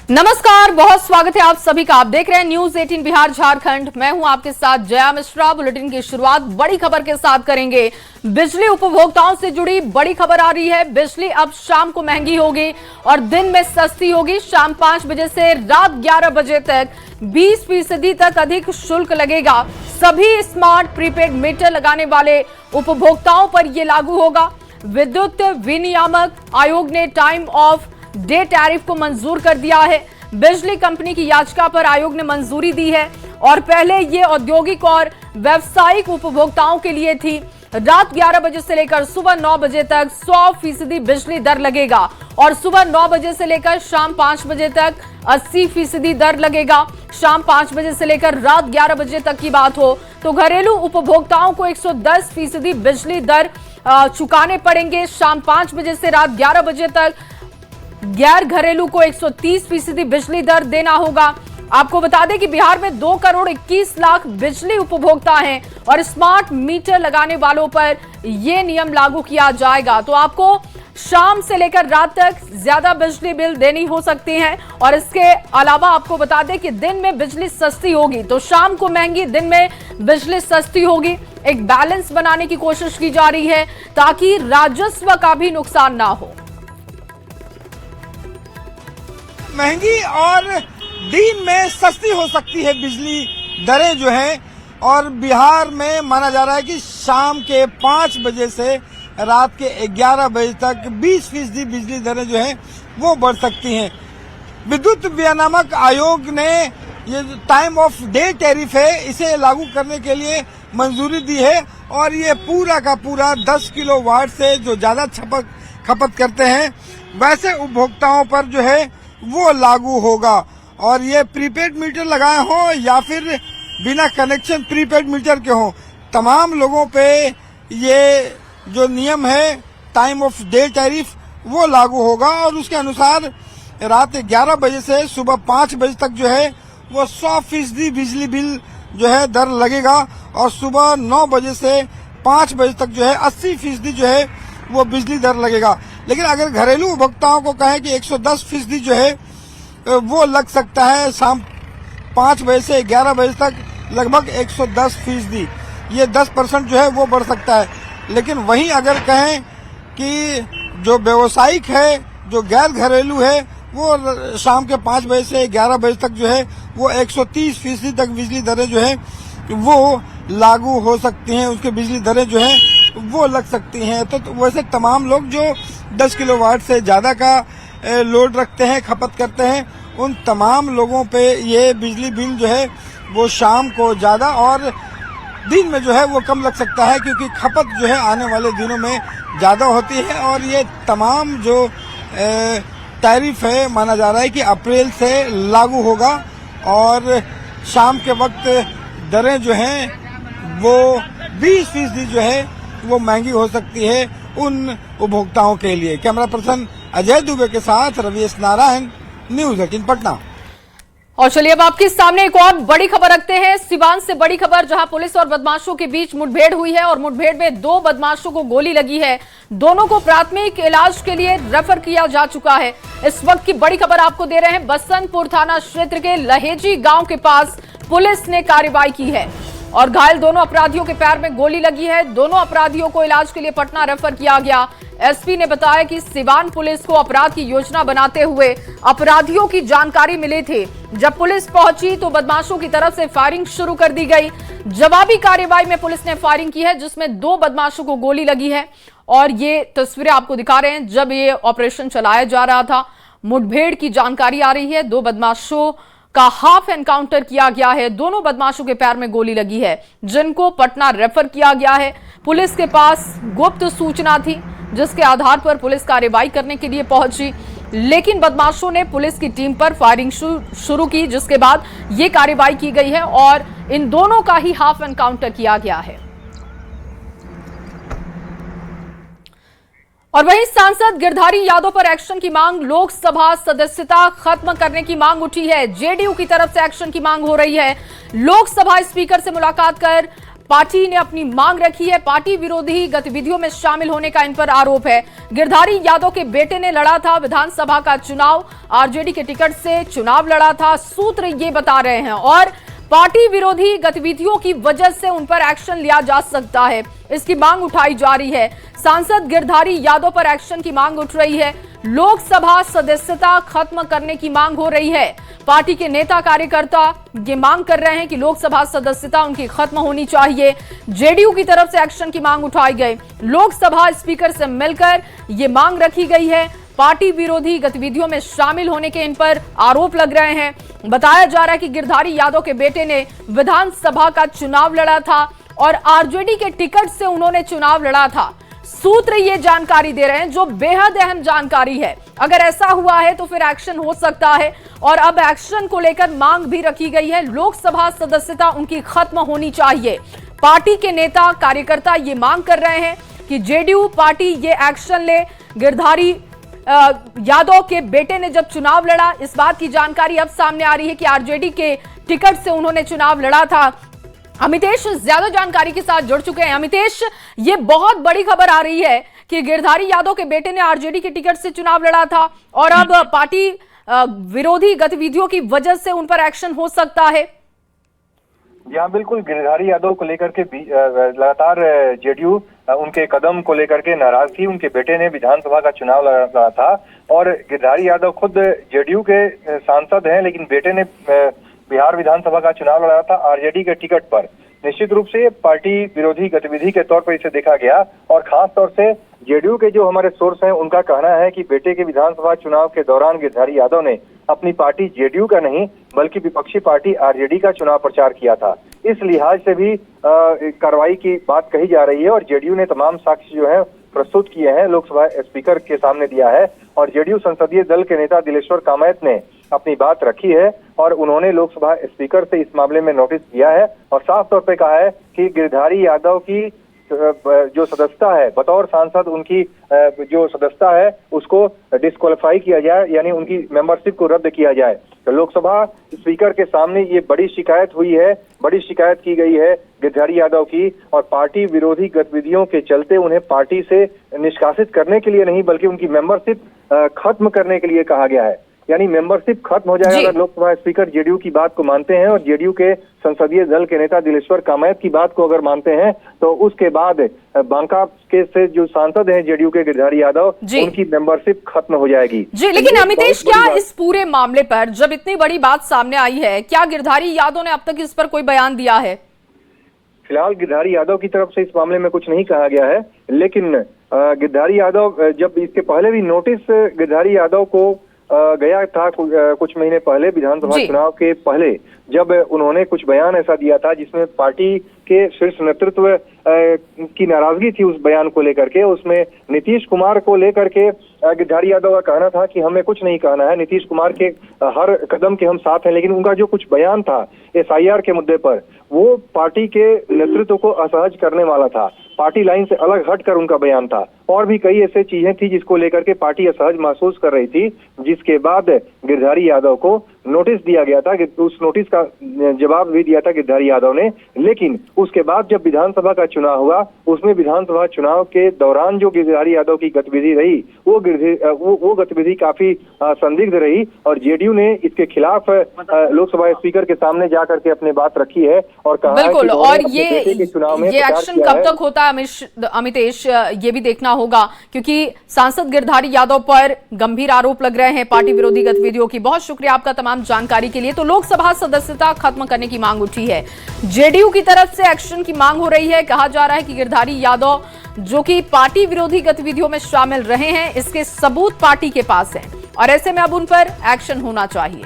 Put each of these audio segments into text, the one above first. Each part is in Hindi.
नमस्कार, बहुत स्वागत है आप सभी का। आप देख रहे हैं न्यूज 18 बिहार झारखंड। मैं हूं आपके साथ जया मिश्रा। बुलेटिन की शुरुआत बड़ी खबर के साथ करेंगे। बिजली उपभोक्ताओं से जुड़ी बड़ी खबर आ रही है। बिजली अब शाम को महंगी होगी और दिन में सस्ती होगी। शाम 5 बजे से रात 11 बजे तक 20% तक अधिक शुल्क लगेगा। सभी स्मार्ट प्रीपेड मीटर लगाने वाले उपभोक्ताओं पर यह लागू होगा। विद्युत विनियामक आयोग ने टाइम ऑफ डे टैरिफ को मंजूर कर दिया है। बिजली कंपनी की याचिका पर आयोग ने मंजूरी दी है और पहले ये औद्योगिक और व्यावसायिक उपभोक्ताओं के लिए थी। रात 11 बजे से लेकर सुबह 9 बजे तक 100% बिजली दर लगेगा और सुबह 9 बजे से लेकर शाम 5 बजे तक 80% दर लगेगा। शाम 5 बजे से लेकर रात 11 बजे तक की बात हो तो घरेलू उपभोक्ताओं को 110% बिजली दर चुकाने पड़ेंगे। शाम 5 बजे से रात 11 बजे तक गैर घरेलू को 130% बिजली दर देना होगा। आपको बता दें कि बिहार में 2 करोड़ 21 लाख बिजली उपभोक्ता हैं और स्मार्ट मीटर लगाने वालों पर यह नियम लागू किया जाएगा। तो आपको शाम से लेकर रात तक ज्यादा बिजली बिल देनी हो सकती है और इसके अलावा आपको बता दें कि दिन में बिजली सस्ती होगी तो शाम को महंगी, दिन में बिजली सस्ती होगी। एक बैलेंस बनाने की कोशिश की जा रही है ताकि राजस्व का भी नुकसान ना हो। महंगी और दिन में सस्ती हो सकती है बिजली दरें जो हैं, और बिहार में माना जा रहा है कि शाम के 5 बजे से रात के 11 बजे तक 20% बिजली दरें जो हैं वो बढ़ सकती हैं। विद्युत विनियामक आयोग ने ये टाइम ऑफ डे टैरिफ है इसे लागू करने के लिए मंजूरी दी है और ये पूरा का पूरा 10 किलोवाट से जो ज्यादा खपत करते हैं वैसे उपभोक्ताओं पर जो है वो लागू होगा। और ये प्रीपेड मीटर लगाए हो या फिर बिना कनेक्शन प्रीपेड मीटर के हो, तमाम लोगों पे ये जो नियम है टाइम ऑफ डे टैरिफ वो लागू होगा और उसके अनुसार रात 11 बजे से सुबह 5 बजे तक जो है वो 100% बिजली बिल जो है दर लगेगा और सुबह 9 बजे से 5 बजे तक जो है 80% जो है वो बिजली दर लगेगा। लेकिन अगर घरेलू उपभोक्ताओं को कहें कि 110% जो है वो लग सकता है शाम 5 बजे से 11 बजे तक लगभग 110%, ये 10% जो है वो बढ़ सकता है। लेकिन वहीं अगर कहें कि जो व्यावसायिक है, जो गैर घरेलू है, वो शाम के 5 बजे से 11 बजे तक जो है वो 130% तक बिजली दरें जो है वो लागू हो सकती हैं, उसके बिजली दरें जो है वो लग सकती हैं। तो वैसे तमाम लोग जो 10 किलोवाट से ज्यादा का लोड रखते हैं, खपत करते हैं, उन तमाम लोगों पे ये बिजली बिल जो है वो शाम को ज्यादा और दिन में जो है वो कम लग सकता है क्योंकि खपत जो है आने वाले दिनों में ज्यादा होती है। और ये तमाम जो टैरिफ है माना जा रहा है कि अप्रैल से लागू होगा और शाम के वक्त दरें जो हैं वो 20% जो है वो महंगी हो सकती है उन उपभोक्ताओं के लिए। कैमरा पर्सन अजय दुबे के साथ रवि नारायण, न्यूज 18 पटना। और चलिए अब आपके सामने एक और बड़ी खबर रखते हैं। सिवान से बड़ी खबर, जहां पुलिस और बदमाशों के बीच मुठभेड़ हुई है और मुठभेड़ में 2 बदमाशों को गोली लगी है। दोनों को प्राथमिक इलाज के लिए रेफर किया जा चुका है। इस वक्त की बड़ी खबर आपको दे रहे हैं। बसंतपुर थाना क्षेत्र के लहेजी गांव के पास पुलिस ने कार्रवाई की है और घायल दोनों अपराधियों के पैर में गोली लगी है। दोनों अपराधियों को इलाज के लिए पटना रेफर किया गया। एसपी ने बताया कि सिवान पुलिस को अपराध की योजना बनाते हुए अपराधियों की जानकारी मिली थी। जब पुलिस पहुंची तो बदमाशों की तरफ से फायरिंग शुरू कर दी गई। जवाबी कार्रवाई में पुलिस ने फायरिंग की है जिसमें 2 बदमाशों को गोली लगी है और ये तस्वीरें आपको दिखा रहे हैं जब ये ऑपरेशन चलाया जा रहा था। मुठभेड़ की जानकारी आ रही है। 2 बदमाशों का हाफ एनकाउंटर किया गया है। दोनों बदमाशों के पैर में गोली लगी है जिनको पटना रेफर किया गया है। पुलिस के पास गुप्त सूचना थी जिसके आधार पर पुलिस कार्रवाई करने के लिए पहुंची, लेकिन बदमाशों ने पुलिस की टीम पर फायरिंग शुरू की जिसके बाद यह कार्रवाई की गई है और इन दोनों का ही हाफ एनकाउंटर किया गया है। और वहीं सांसद गिरधारी यादव पर एक्शन की मांग, लोकसभा सदस्यता खत्म करने की मांग उठी है। जेडीयू की तरफ से एक्शन की मांग हो रही है। लोकसभा स्पीकर से मुलाकात कर पार्टी ने अपनी मांग रखी है। पार्टी विरोधी गतिविधियों में शामिल होने का इन पर आरोप है। गिरधारी यादव के बेटे ने लड़ा था विधानसभा का चुनाव, आरजेडी के टिकट से चुनाव लड़ा था, सूत्र ये बता रहे हैं, और पार्टी विरोधी गतिविधियों की वजह से उन पर एक्शन लिया जा सकता है, इसकी मांग उठाई जा रही है। सांसद गिरधारी यादव पर एक्शन की मांग उठ रही है। लोकसभा सदस्यता खत्म करने की मांग हो रही है। पार्टी के नेता कार्यकर्ता ये मांग कर रहे हैं कि लोकसभा सदस्यता उनकी खत्म होनी चाहिए। जेडीयू की तरफ से एक्शन की मांग उठाई गई। लोकसभा स्पीकर से मिलकर ये मांग रखी गई है। पार्टी विरोधी गतिविधियों में शामिल होने के इन पर आरोप लग रहे हैं। बताया जा रहा है कि गिरधारी यादव के बेटे ने विधानसभा का चुनाव लड़ा था और आरजेडी के टिकट से उन्होंने चुनाव लड़ा था। सूत्र ये जानकारी दे रहे हैं, जो बेहद अहम जानकारी है। अगर ऐसा हुआ है तो फिर एक्शन हो सकता है, और अब एक्शन को लेकर मांग भी रखी गई है। लोकसभा सदस्यता उनकी खत्म होनी चाहिए। पार्टी के नेता कार्यकर्ता ये मांग कर रहे हैं कि जेडीयू पार्टी ये एक्शन ले। गिरधारी यादव के बेटे ने जब चुनाव लड़ा, इस बात की जानकारी अब सामने आ रही है कि आरजेडी के टिकट से उन्होंने चुनाव लड़ा था। अमितेश ज्यादा जानकारी के साथ जुड़ चुके हैं। अमितेश, ये बहुत बड़ी खबर आ रही है कि गिरधारी यादव के बेटे ने आरजेडी के टिकट से चुनाव लड़ा था और अब पार्टी विरोधी गतिविधियों की वजह से उन पर एक्शन हो सकता है। जी हाँ, बिल्कुल। गिरधारी यादव को लेकर के लगातार जेडीयू उनके कदम को लेकर के नाराज थी। उनके बेटे ने विधानसभा का चुनाव लड़ा था और गिरधारी यादव खुद जेडीयू के सांसद हैं, लेकिन बेटे ने बिहार विधानसभा का चुनाव लड़ा था आरजेडी के टिकट पर। निश्चित रूप से पार्टी विरोधी गतिविधि के तौर पर इसे देखा गया, और खास तौर से जेडीयू के जो हमारे सोर्स हैं उनका कहना है कि बेटे के विधानसभा चुनाव के दौरान गिरधारी यादव ने अपनी पार्टी जेडीयू का नहीं बल्कि विपक्षी पार्टी आरजेडी का चुनाव प्रचार किया था। इस लिहाज से भी कार्रवाई की बात कही जा रही है, और जेडीयू ने तमाम साक्ष्य जो है प्रस्तुत किए हैं, लोकसभा स्पीकर के सामने दिया है, और जेडीयू संसदीय दल के नेता दिलेश्वर कामैत ने अपनी बात रखी है और उन्होंने लोकसभा स्पीकर से इस मामले में नोटिस दिया है और साफ तौर पे कहा है कि गिरधारी यादव की जो सदस्यता है बतौर सांसद, उनकी जो सदस्यता है उसको डिस्क्वालीफाई किया जाए, यानी उनकी मेंबरशिप को रद्द किया जाए। तो लोकसभा स्पीकर के सामने ये बड़ी शिकायत हुई है, बड़ी शिकायत की गई है गिरधारी यादव की, और पार्टी विरोधी गतिविधियों के चलते उन्हें पार्टी से निष्कासित करने के लिए नहीं बल्कि उनकी मेंबरशिप खत्म करने के लिए कहा गया है। यानी मेंबरशिप खत्म हो जाएगा अगर लोकसभा स्पीकर जेडीयू की बात को मानते हैं और जेडीयू के संसदीय दल के नेता दिलेश्वर कामैत की बात को अगर मानते हैं, तो उसके बाद बांका के से जो सांसद हैं जेडीयू के गिरधारी यादव, उनकी मेंबरशिप खत्म हो जाएगी। जी, लेकिन अमितेश, क्या इस पूरे मामले पर जब इतनी बड़ी बात सामने आई है, क्या गिरधारी यादव ने अब तक इस पर कोई बयान दिया है? फिलहाल गिरधारी यादव की तरफ से इस मामले में कुछ नहीं कहा गया है, लेकिन गिरधारी यादव, जब इसके पहले भी नोटिस गिरधारी यादव को गया था कुछ महीने पहले विधानसभा चुनाव के पहले, जब उन्होंने कुछ बयान ऐसा दिया था जिसमें पार्टी के शीर्ष नेतृत्व की नाराजगी थी उस बयान को लेकर के। उसमें नीतीश कुमार को लेकर के गिरधारी यादव का कहना था कि हमें कुछ नहीं कहना है, नीतीश कुमार के हर कदम के हम साथ हैं, लेकिन उनका जो कुछ बयान था एसआईआर के मुद्दे पर, वो पार्टी के नेतृत्व को असहज करने वाला था, पार्टी लाइन से अलग हटकर उनका बयान था, और भी कई ऐसे चीजें थी जिसको लेकर के पार्टी असहज महसूस कर रही थी, जिसके बाद गिरधारी यादव को नोटिस दिया गया था। उस नोटिस का जवाब भी दिया था गिरधारी यादव ने, लेकिन उसके बाद जब विधानसभा का चुनाव हुआ, उसमें विधानसभा चुनाव के दौरान जो गिरधारी यादव की गतिविधि रही वो गतिविधि काफी संदिग्ध रही, और जेडीयू ने इसके खिलाफ लोकसभा स्पीकर के सामने जाकर के अपनी बात रखी है और कहा बिल्कुल, और ये एक्शन कब तक होता है अमितेश, ये भी देखना होगा, क्योंकि सांसद गिरधारी यादव पर गंभीर आरोप लग रहे हैं पार्टी विरोधी गतिविधियों की। बहुत शुक्रिया आपका तमाम जानकारी के लिए। तो लोकसभा सदस्यता खत्म करने की मांग उठी है, जेडीयू की तरफ से एक्शन की मांग हो रही है। कहा जा रहा है कि गिरधारी यादव जो कि पार्टी विरोधी गतिविधियों में शामिल रहे हैं, इसके सबूत पार्टी के पास हैं, और ऐसे में अब उन पर एक्शन होना चाहिए।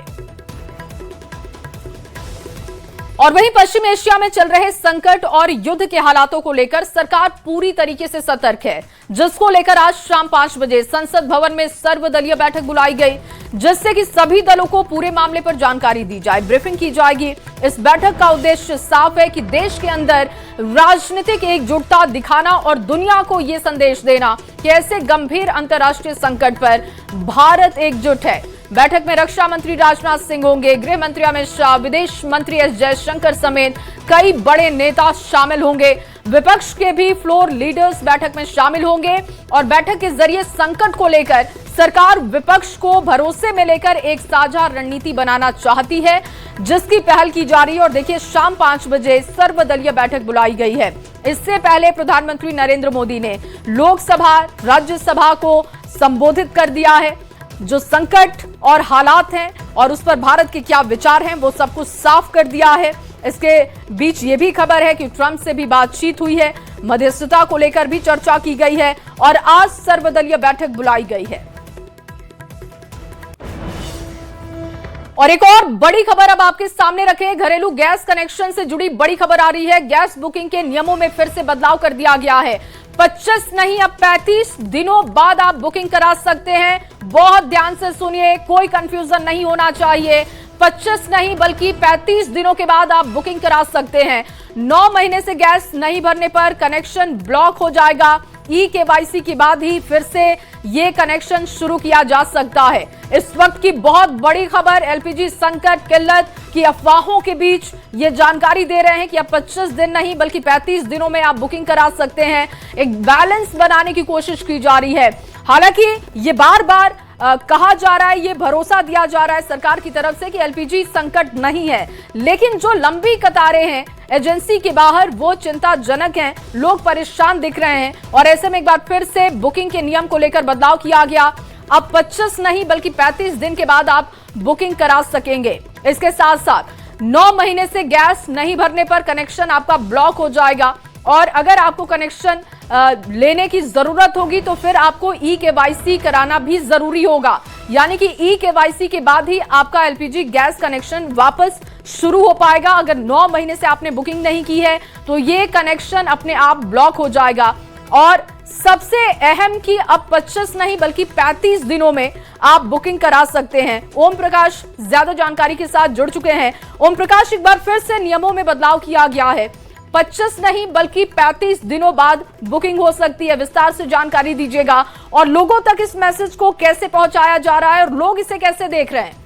और वहीं पश्चिम एशिया में चल रहे संकट और युद्ध के हालातों को लेकर सरकार पूरी तरीके से सतर्क है, जिसको लेकर आज शाम 5 बजे संसद भवन में सर्वदलीय बैठक बुलाई गई, जिससे कि सभी दलों को पूरे मामले पर जानकारी दी जाए, ब्रीफिंग की जाएगी। इस बैठक का उद्देश्य साफ है कि देश के अंदर राजनीतिक एकजुटता दिखाना और दुनिया को यह संदेश देना कि ऐसे गंभीर अंतर्राष्ट्रीय संकट पर भारत एकजुट है। बैठक में रक्षा मंत्री राजनाथ सिंह होंगे, गृह मंत्री अमित शाह, विदेश मंत्री एस जयशंकर समेत कई बड़े नेता शामिल होंगे। विपक्ष के भी फ्लोर लीडर्स बैठक में शामिल होंगे और बैठक के जरिए संकट को लेकर सरकार विपक्ष को भरोसे में लेकर एक साझा रणनीति बनाना चाहती है, जिसकी पहल की जा रही है। और देखिए, शाम 5 बजे सर्वदलीय बैठक बुलाई गई है। इससे पहले प्रधानमंत्री नरेंद्र मोदी ने लोकसभा, राज्यसभा को संबोधित कर दिया है। जो संकट और हालात हैं और उस पर भारत के क्या विचार हैं, वो सब कुछ साफ कर दिया है। इसके बीच ये भी खबर है कि ट्रंप से भी बातचीत हुई है, मध्यस्थता को लेकर भी चर्चा की गई है और आज सर्वदलीय बैठक बुलाई गई है। और एक और बड़ी खबर अब आपके सामने रखे, घरेलू गैस कनेक्शन से जुड़ी बड़ी खबर आ रही है। गैस बुकिंग के नियमों में फिर से बदलाव कर दिया गया है। 25 नहीं, अब 35 दिनों बाद आप बुकिंग करा सकते हैं। बहुत ध्यान से सुनिए, कोई कंफ्यूजन नहीं होना चाहिए। 25 नहीं बल्कि 35 दिनों के बाद आप बुकिंग करा सकते हैं। 9 महीने से गैस नहीं भरने पर कनेक्शन ब्लॉक हो जाएगा। ई-केवाईसी के बाद ही फिर से ये कनेक्शन शुरू किया जा सकता है। इस वक्त की बहुत बड़ी खबर, एलपीजी संकट, किल्लत की अफवाहों के बीच ये जानकारी दे रहे हैं कि अब 25 दिन नहीं बल्कि 35 दिनों में आप बुकिंग करा सकते हैं। एक बैलेंस बनाने की कोशिश की जा रही है। हालांकि ये बार बार कहा जा रहा है, ये भरोसा दिया जा रहा है सरकार की तरफ से कि एलपीजी संकट नहीं है, लेकिन जो लंबी कतारें हैं एजेंसी के बाहर वो चिंताजनक हैं। लोग परेशान दिख रहे हैं और ऐसे में एक बार फिर से बुकिंग के नियम को लेकर बदलाव किया गया। अब 25 नहीं बल्कि 35 दिन के बाद आप बुकिंग करा सकेंगे। इसके साथ साथ 9 महीने से गैस नहीं भरने पर कनेक्शन आपका ब्लॉक हो जाएगा और अगर आपको कनेक्शन लेने की जरूरत होगी तो फिर आपको ई-केवाईसी कराना भी जरूरी होगा। यानी कि ई-केवाईसी के बाद ही आपका एलपीजी गैस कनेक्शन वापस शुरू हो पाएगा। अगर 9 महीने से आपने बुकिंग नहीं की है तो ये कनेक्शन अपने आप ब्लॉक हो जाएगा। और सबसे अहम कि अब 25 नहीं बल्कि 35 दिनों में आप बुकिंग करा सकते हैं। ओम प्रकाश ज्यादा जानकारी के साथ जुड़ चुके हैं। ओम प्रकाश, एक बार फिर से नियमों में बदलाव किया गया है। 25 नहीं बल्कि 35 दिनों बाद बुकिंग हो सकती है। विस्तार से जानकारी दीजिएगा और लोगों तक इस मैसेज को कैसे पहुंचाया जा रहा है और लोग इसे कैसे देख रहे हैं।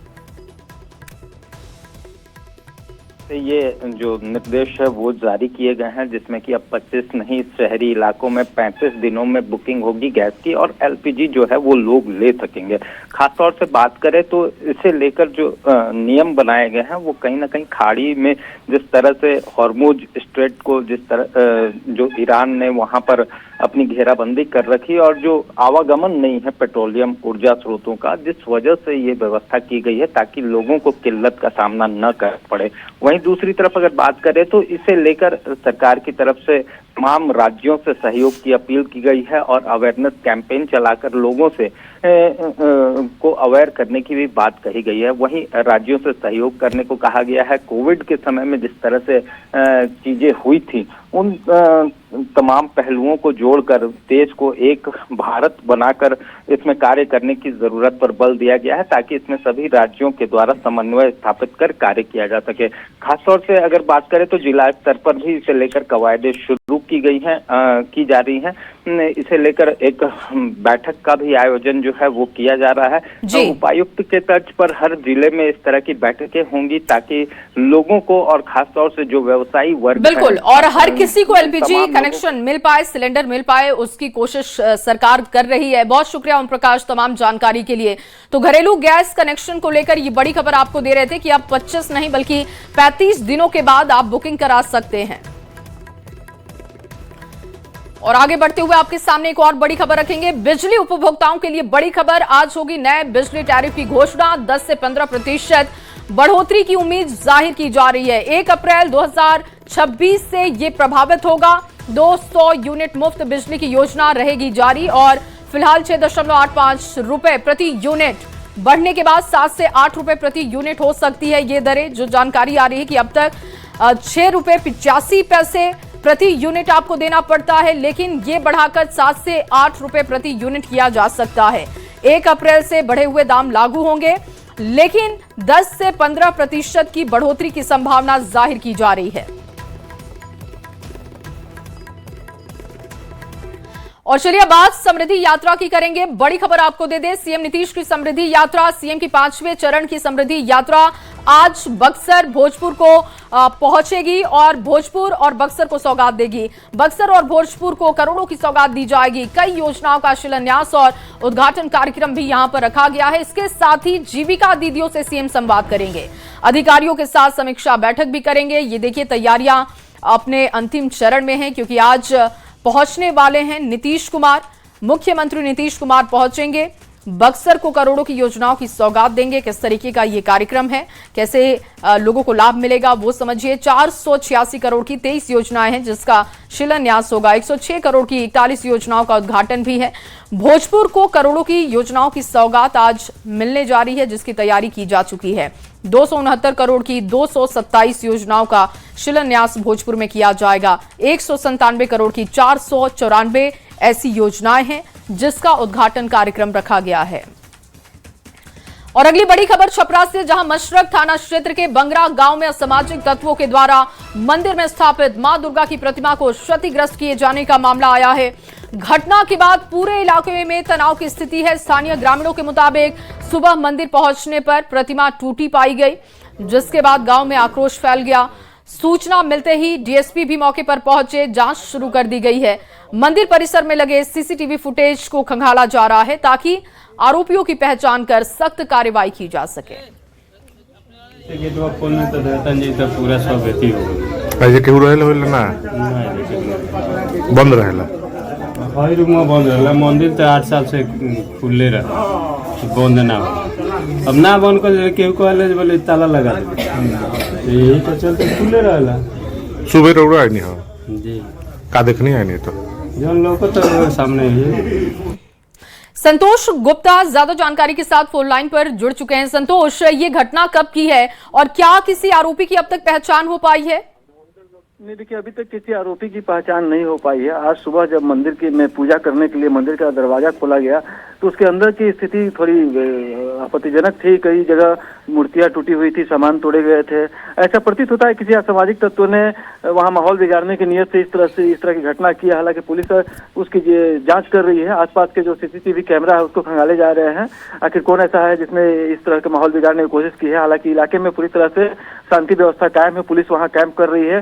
ये जो निर्देश है वो जारी किए गए हैं, जिसमें कि अब 25 नहीं शहरी इलाकों में 35 दिनों में बुकिंग होगी गैस की और एलपीजी जो है वो लोग ले सकेंगे। खासतौर से बात करें तो इसे लेकर जो नियम बनाए गए हैं वो कहीं ना कहीं खाड़ी में जिस तरह से हॉर्मुज स्ट्रेट को जिस तरह जो ईरान ने वहां पर अपनी घेराबंदी कर रखी और जो आवागमन नहीं है पेट्रोलियम ऊर्जा स्रोतों का, जिस वजह से ये व्यवस्था की गई है ताकि लोगों को किल्लत का सामना न कर पड़े। वहीं दूसरी तरफ अगर बात करें तो इसे लेकर सरकार की तरफ से तमाम राज्यों से सहयोग की अपील की गई है और अवेयरनेस कैंपेन चलाकर लोगों से को अवेयर करने की भी बात कही गई है। वहीं राज्यों से सहयोग करने को कहा गया है। कोविड के समय में जिस तरह से चीजें हुई थी उन तमाम पहलुओं को जोड़कर देश को एक भारत बनाकर इसमें कार्य करने की जरूरत पर बल दिया गया है ताकि इसमें सभी राज्यों के द्वारा समन्वय स्थापित कर कार्य किया जा सके। खासतौर से अगर बात करें तो जिला स्तर पर भी इसे लेकर कवायदे शुरू की गई हैं, की जा रही हैं। इसे लेकर एक बैठक का भी आयोजन जो है वो किया जा रहा है। तो उपायुक्त के तर्ज पर हर जिले में इस तरह की बैठकें होंगी ताकि लोगों को और खासतौर से जो व्यवसायी वर्ग बिल्कुल और हर किसी को एलपीजी कनेक्शन मिल पाए, सिलेंडर मिल पाए, उसकी कोशिश सरकार कर रही है। बहुत शुक्रिया ओम प्रकाश तमाम जानकारी के लिए। तो घरेलू गैस कनेक्शन को लेकर ये बड़ी खबर आपको दे रहे थे कि अब 25 नहीं बल्कि 35 दिनों के बाद आप बुकिंग करा सकते हैं। और आगे बढ़ते हुए आपके सामने एक और बड़ी खबर रखेंगे। बिजली उपभोक्ताओं के लिए बड़ी खबर, आज होगी नए बिजली टैरिफ की घोषणा। 10 से 15% बढ़ोतरी की उम्मीद जाहिर की जा रही है। 1 अप्रैल 2026 से ये प्रभावित होगा। 200 यूनिट मुफ्त बिजली की योजना रहेगी जारी और फिलहाल 6.85 रुपए प्रति यूनिट, बढ़ने के बाद 7 से 8 रुपए प्रति यूनिट हो सकती है ये दरें। जो जानकारी आ रही है कि अब तक 6 रुपए 85 पैसे प्रति यूनिट आपको देना पड़ता है, लेकिन ये बढ़ाकर 7 से 8 रुपए प्रति यूनिट किया जा सकता है। 1 अप्रैल से बढ़े हुए दाम लागू होंगे, लेकिन 10 से 15% की बढ़ोतरी की संभावना जाहिर की जा रही है। और चलिए बात समृद्धि यात्रा की करेंगे। बड़ी खबर आपको दे दें, सीएम नीतीश की समृद्धि यात्रा, सीएम की 5वें चरण की समृद्धि यात्रा आज बक्सर भोजपुर को पहुंचेगी और भोजपुर और बक्सर को सौगात देगी। बक्सर और भोजपुर को करोड़ों की सौगात दी जाएगी। कई योजनाओं का शिलान्यास और उद्घाटन कार्यक्रम भी यहां पर रखा गया है। इसके साथ ही जीविका दीदियों से सीएम संवाद करेंगे, अधिकारियों के साथ समीक्षा बैठक भी करेंगे। ये देखिए तैयारियां अपने अंतिम चरण में हैं, क्योंकि आज पहुंचने वाले हैं नीतीश कुमार। मुख्यमंत्री नीतीश कुमार पहुंचेंगे, बक्सर को करोड़ों की योजनाओं की सौगात देंगे। किस तरीके का ये कार्यक्रम है, कैसे लोगों को लाभ मिलेगा वो समझिए। 486 करोड़ की 23 योजनाएं हैं जिसका शिलान्यास होगा। 106 करोड़ की 41 योजनाओं का उद्घाटन भी है। भोजपुर को करोड़ों की योजनाओं की सौगात आज मिलने जा रही है, जिसकी तैयारी की जा चुकी है। 269 करोड़ की 227 योजनाओं का शिलान्यास भोजपुर में किया जाएगा। 197 करोड़ की 494 ऐसी योजनाएं हैं जिसका उद्घाटन कार्यक्रम रखा गया है। और अगली बड़ी खबर छपरा से, जहां मशरक थाना क्षेत्र के बंगरा गांव में असामाजिक तत्वों के द्वारा मंदिर में स्थापित मां दुर्गा की प्रतिमा को क्षतिग्रस्त किए जाने का मामला आया है। घटना के बाद पूरे इलाके में तनाव की स्थिति है। स्थानीय ग्रामीणों के मुताबिक सुबह मंदिर पहुंचने पर प्रतिमा टूटी पाई गई, जिसके बाद गांव में आक्रोश फैल गया। सूचना मिलते ही डीएसपी भी मौके पर पहुंचे, जांच शुरू कर दी गई है। मंदिर परिसर में लगे सीसीटीवी फुटेज को खंगाला जा रहा है ताकि आरोपियों की पहचान कर सख्त कार्रवाई की जा सके। पूरा सब एथी हो ऐसे केहू रहेला होइला ना बंद रहेला, हई रूम बंद रहेला। मंदिर तो 8 साल से खुले रहा, बंद ना हो। अब ना बंद कर केहू कहले बोले ताला लगा दे, यही तो चलते खुले रहेला। सुबह रोड़ा आई नहीं हो जी का देखनी आई नहीं तो जौन लोग तो सामने ही। संतोष गुप्ता ज्यादा जानकारी के साथ फोन लाइन पर जुड़ चुके हैं। संतोष, ये घटना कब की है और क्या किसी आरोपी की अब तक पहचान हो पाई है? नहीं, देखिए अभी तक किसी आरोपी की पहचान नहीं हो पाई है। आज सुबह जब मंदिर की में पूजा करने के लिए मंदिर का दरवाजा खोला गया तो उसके अंदर की स्थिति थोड़ी आपत्तिजनक थी। कई जगह मूर्तियां टूटी हुई थी, सामान तोड़े गए थे। ऐसा प्रतीत होता है किसी असामाजिक तत्वों ने वहां माहौल बिगाड़ने की नियत से इस तरह की घटना की है। हालांकि पुलिस उसकी जांच कर रही है। आसपास के जो सीसीटीवी कैमरा है उसको खंगाले जा रहे हैं, आखिर कौन ऐसा है जिसने इस तरह का माहौल बिगाड़ने की कोशिश की है। हालांकि इलाके में पूरी तरह से शांति व्यवस्था कायम है, पुलिस वहां कैंप कर रही है।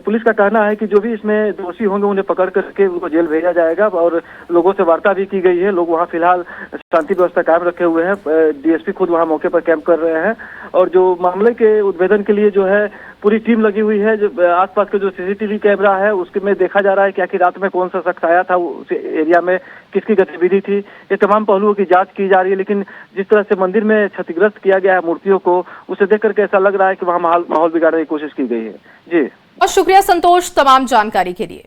पुलिस का कहना है कि जो भी इसमें दोषी होंगे उन्हें पकड़ करके उनको जेल भेजा जाएगा और लोगों से वार्ता भी की गई है। लोग वहां फिलहाल शांति व्यवस्था कायम रखे हुए हैं। डीएसपी खुद वहां मौके पर कैंप कर रहे हैं और जो मामले के उद्भेदन के लिए जो है पूरी टीम लगी हुई है। जो आसपास के जो सीसीटीवी कैमरा है उसके में देखा जा रहा है कि आखिर रात में कौन सा शख्स आया था, उस एरिया में किसकी गतिविधि थी। ये तमाम पहलुओं की जांच की जा रही है। लेकिन जिस तरह से मंदिर में क्षतिग्रस्त किया गया है मूर्तियों को, उसे देख करके ऐसा लग रहा है कि वहाँ माहौल बिगाड़ने की कोशिश की गई है। जी बहुत शुक्रिया संतोष तमाम जानकारी के लिए।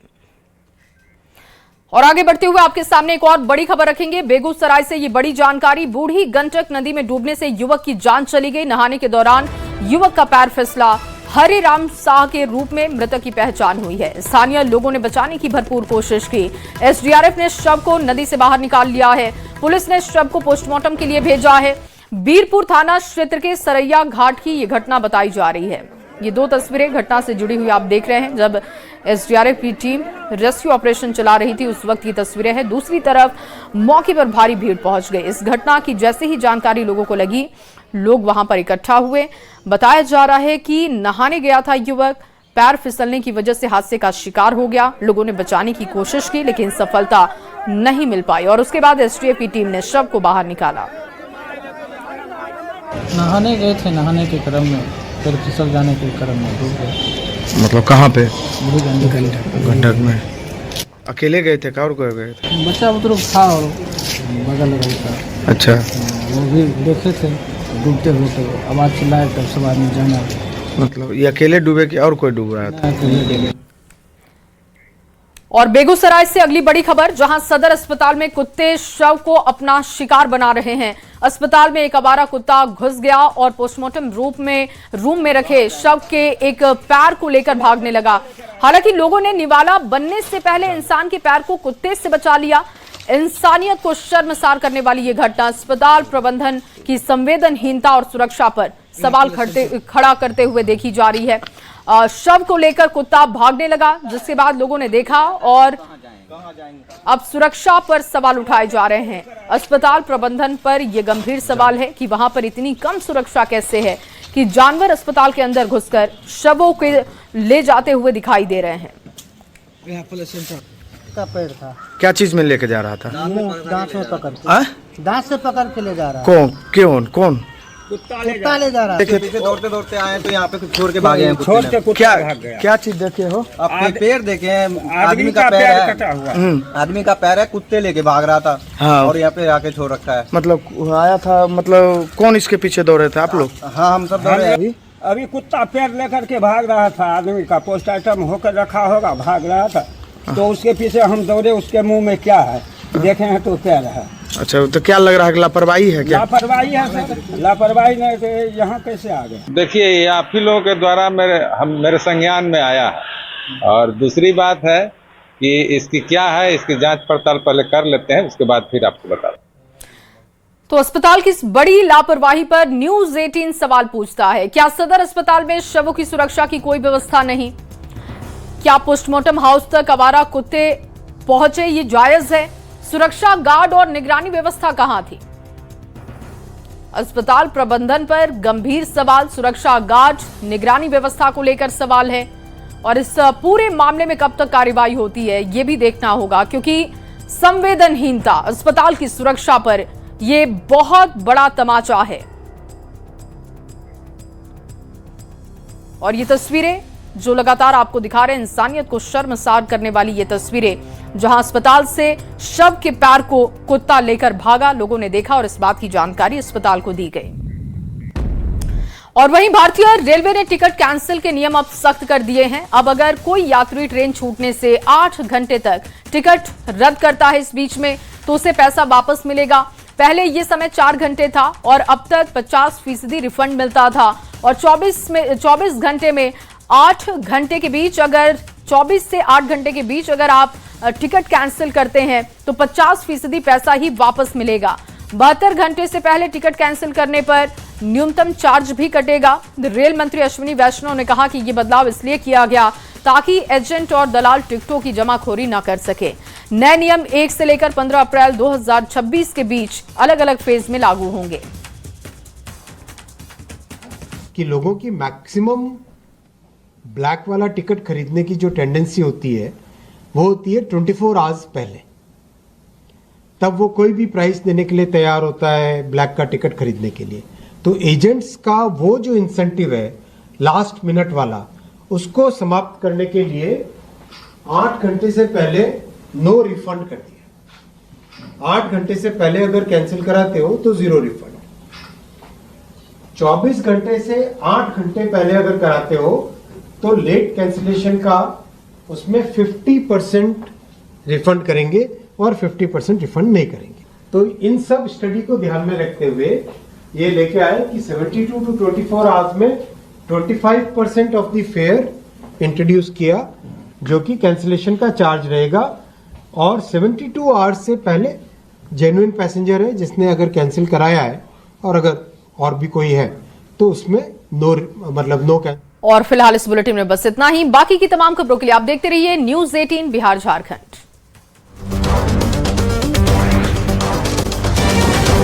और आगे बढ़ते हुए आपके सामने एक और बड़ी खबर रखेंगे। बेगूसराय से ये बड़ी जानकारी, बूढ़ी गंडक नदी में डूबने से युवक की जान चली गई। नहाने के दौरान युवक का पैर फिसला। हरे राम शाह के रूप में मृतक की पहचान हुई है। स्थानीय लोगों ने बचाने की भरपूर कोशिश की। एसडीआरएफ ने शव को नदी से बाहर निकाल लिया है। पुलिस ने शव को पोस्टमार्टम के लिए भेजा है। बीरपुर थाना क्षेत्र के सरैया घाट की ये घटना बताई जा रही है। ये दो तस्वीरें घटना से जुड़ी हुई आप देख रहे हैं। जब एसडीआरएफ की टीम रेस्क्यू ऑपरेशन चला रही थी उस वक्त की तस्वीरें हैं। दूसरी तरफ मौके पर भारी भीड़ पहुंच गई। इस घटना की जैसे ही जानकारी लोगों को लगी, लोग वहां पर इकट्ठा हुए। बताया जा रहा है कि नहाने गया था युवक, पैर फिसलने की वजह से हादसे का शिकार हो गया। लोगों ने बचाने की कोशिश की लेकिन सफलता नहीं मिल पाई और उसके बाद एसटीएफ की टीम ने शव को बाहर निकाला। नहाने गए थे, नहाने के क्रम में फिर फिसल जाने के क्रम में डूब गए। मतलब कहाँ पे? गंडक में। अकेले गए थे, और कोई गए थे? बच्चा बुजुर्ग था और बगल का। अच्छा, वो भी देखे थे डूबते हुए, तो आवाज़ चिल्लाए तब सब आदमी जाना। मतलब ये अकेले डूबे कि और कोई डूब रहा था? अकेले डूबे। और बेगूसराय से अगली बड़ी खबर, जहां सदर अस्पताल में कुत्ते शव को अपना शिकार बना रहे हैं। अस्पताल में एक आवारा कुत्ता घुस गया और पोस्टमार्टम रूम में रखे शव के एक पैर को लेकर भागने लगा। हालांकि लोगों ने निवाला बनने से पहले इंसान के पैर को कुत्ते से बचा लिया। इंसानियत को शर्मसार करने वाली ये घटना अस्पताल प्रबंधन की संवेदनहीनता और सुरक्षा पर सवाल खड़ा करते हुए देखी जा रही है। शव को लेकर कुत्ता भागने लगा, जिसके बाद लोगों ने देखा और अब सुरक्षा पर सवाल उठाए जा रहे हैं। अस्पताल प्रबंधन पर यह गंभीर सवाल है कि वहां पर इतनी कम सुरक्षा कैसे है कि जानवर अस्पताल के अंदर घुसकर शवों के ले जाते हुए दिखाई दे रहे हैं। का पेड़ था, क्या चीज में लेके जा रहा था? दांत से पकड़ के, दांत से पकड़ के ले जा रहा है। कौन कुत्ता ले जा रहा है। पीछे दौड़ते दौड़ते आए तो यहाँ पे कुछ छोड़ के भागे हैं। छोड़ के क्या क्या चीज देखे हो? अपने पैर देखे हैं, आदमी का पैर है, कटा हुआ आदमी का पैर है, कुत्ते लेके भाग रहा था। हाँ। और यहाँ पे आके छोड़ रखा है। मतलब आया था, मतलब कौन इसके पीछे दौड़े थे आप लोग? हाँ, हम सब दौड़े। अभी कुत्ता पैर लेकर के भाग रहा था, आदमी का पोस्टमार्टम होकर रखा होगा, भाग रहा था तो उसके पीछे हम दौड़े। उसके मुंह में क्या है देखे हैं तो पैर है। अच्छा, तो क्या लग रहा है, लापरवाही है क्या? लापरवाही है सर, लापरवाही नहीं तो यहाँ कैसे आ गए? देखिए, ये आप ही लोगों के द्वारा मेरे संज्ञान में आया है। और दूसरी बात है कि इसकी क्या है, इसकी जांच पड़ताल पहले कर लेते हैं, उसके बाद फिर आपको बता। तो अस्पताल की इस बड़ी लापरवाही पर न्यूज 18 सवाल पूछता है। क्या सदर अस्पताल में शवों की सुरक्षा की कोई व्यवस्था नहीं? क्या पोस्टमार्टम हाउस तक आवारा कुत्ते पहुंचे ये जायज है? सुरक्षा गार्ड और निगरानी व्यवस्था कहां थी? अस्पताल प्रबंधन पर गंभीर सवाल, सुरक्षा गार्ड, निगरानी व्यवस्था को लेकर सवाल है। और इस पूरे मामले में कब तक कार्रवाई होती है ये भी देखना होगा, क्योंकि संवेदनहीनता अस्पताल की सुरक्षा पर यह बहुत बड़ा तमाचा है। और ये तस्वीरें जो लगातार आपको दिखा रहे हैं, इंसानियत को शर्मसार करने वाली ये तस्वीरें, जहां अस्पताल से शव के पैर को कुत्ता लेकर भागा, लोगों ने देखा और इस बात की जानकारी अस्पताल को दी गई। और वहीं भारतीय रेलवे ने टिकट कैंसिल के नियम अब सख्त कर दिए हैं। अब अगर कोई यात्री ट्रेन छूटने से 8 घंटे तक टिकट रद्द करता है इस बीच में, तो उसे पैसा वापस मिलेगा। पहले ये समय 4 घंटे था और अब तक 50% रिफंड मिलता था। और 24 घंटे में 8 घंटे के बीच, अगर 24 से 8 घंटे के बीच अगर आप टिकट कैंसिल करते हैं तो 50% पैसा ही वापस मिलेगा। 72 घंटे से पहले टिकट कैंसिल करने पर न्यूनतम चार्ज भी कटेगा। रेल मंत्री अश्विनी वैष्णव ने कहा कि यह बदलाव इसलिए किया गया ताकि एजेंट और दलाल टिकटों की जमाखोरी न कर सके। नए नियम 1 से लेकर 15 अप्रैल 2026 के बीच अलग अलग फेज में लागू होंगे। कि लोगों की मैक्सिमम ब्लैक वाला टिकट खरीदने की जो टेंडेंसी होती है वो होती है 24 आवर्स पहले। तब वो कोई भी प्राइस देने के लिए तैयार होता है ब्लैक का टिकट खरीदने के लिए। तो एजेंट्स का वो जो इंसेंटिव है लास्ट मिनट वाला, उसको समाप्त करने के लिए 8 घंटे से पहले नो रिफंड कर दिया। 8 घंटे से पहले अगर कैंसिल कराते हो तो 0 रिफंड। 24 घंटे से 8 घंटे पहले अगर कराते हो तो लेट कैंसिलेशन का उसमें 50% रिफंड करेंगे और 50% रिफंड नहीं करेंगे। तो इन सब स्टडी को ध्यान में रखते हुए ये लेके आए कि 72 to 24 आवर्स में 25% ऑफ द फेयर इंट्रोड्यूस किया, जो कि कैंसिलेशन का चार्ज रहेगा। और 72 आवर्स से पहले जेन्युइन पैसेंजर है जिसने अगर कैंसिल कराया है और अगर और भी कोई है तो उसमें नो कैंसिल। और फिलहाल इस बुलेटिन में बस इतना ही। बाकी की तमाम खबरों के लिए आप देखते रहिए न्यूज़ 18 बिहार झारखंड।